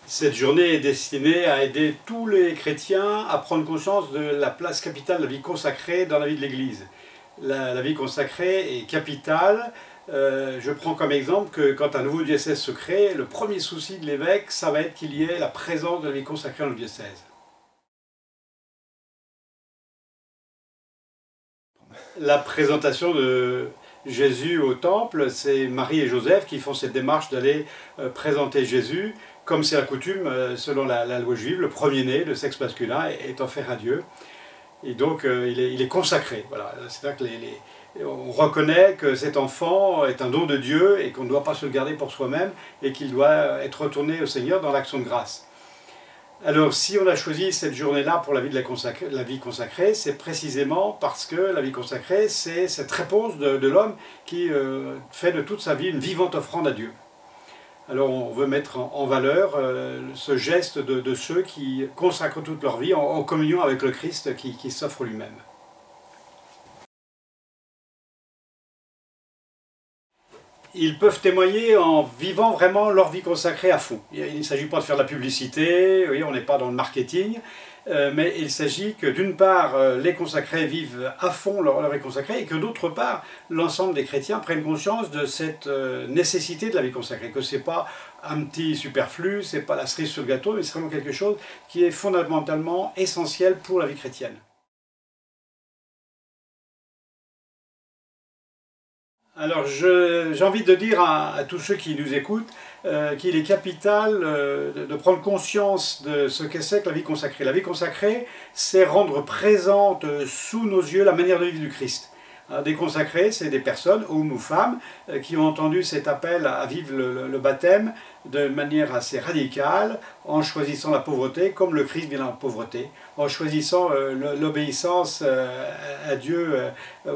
Cette journée est destinée à aider tous les chrétiens à prendre conscience de la place capitale de la vie consacrée dans la vie de l'Église. La vie consacrée est capitale. Je prends comme exemple que quand un nouveau diocèse se crée, le premier souci de l'évêque, ça va être qu'il y ait la présence de la vie consacrée dans le diocèse. La présentation de Jésus au temple, c'est Marie et Joseph qui font cette démarche d'aller présenter Jésus, comme c'est la coutume selon la loi juive, le premier-né, le sexe masculin, est offert à Dieu. Et donc il est consacré. Voilà. C'est-à-dire qu'on reconnaît que cet enfant est un don de Dieu et qu'on ne doit pas se le garder pour soi-même et qu'il doit être retourné au Seigneur dans l'action de grâce. Alors, si on a choisi cette journée-là pour la vie consacrée, c'est précisément parce que la vie consacrée, c'est cette réponse de l'homme qui fait de toute sa vie une vivante offrande à Dieu. Alors, on veut mettre en valeur ce geste de ceux qui consacrent toute leur vie en communion avec le Christ qui s'offre lui-même. Ils peuvent témoigner en vivant vraiment leur vie consacrée à fond. Il ne s'agit pas de faire de la publicité, vous voyez, on n'est pas dans le marketing, mais il s'agit que d'une part, les consacrés vivent à fond leur vie consacrée et que d'autre part, l'ensemble des chrétiens prennent conscience de cette nécessité de la vie consacrée, que ce n'est pas un petit superflu, ce n'est pas la cerise sur le gâteau, mais c'est vraiment quelque chose qui est fondamentalement essentiel pour la vie chrétienne. Alors j'ai envie de dire à tous ceux qui nous écoutent qu'il est capital de prendre conscience de ce que c'est que la vie consacrée. La vie consacrée, c'est rendre présente sous nos yeux la manière de vivre du Christ. Des consacrés, c'est des personnes, hommes ou femmes, qui ont entendu cet appel à vivre le baptême de manière assez radicale, en choisissant la pauvreté comme le Christ vient dans la pauvreté, en choisissant l'obéissance à Dieu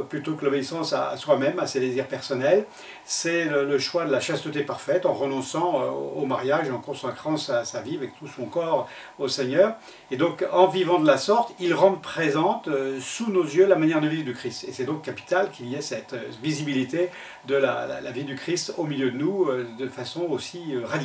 plutôt que l'obéissance à soi-même, à ses désirs personnels. C'est le choix de la chasteté parfaite, en renonçant au mariage et en consacrant sa vie avec tout son corps au Seigneur. Et donc, en vivant de la sorte, ils rendent présente sous nos yeux la manière de vivre du Christ. Et c'est donc capital qu'il y ait cette visibilité de la vie du Christ au milieu de nous de façon aussi radicale.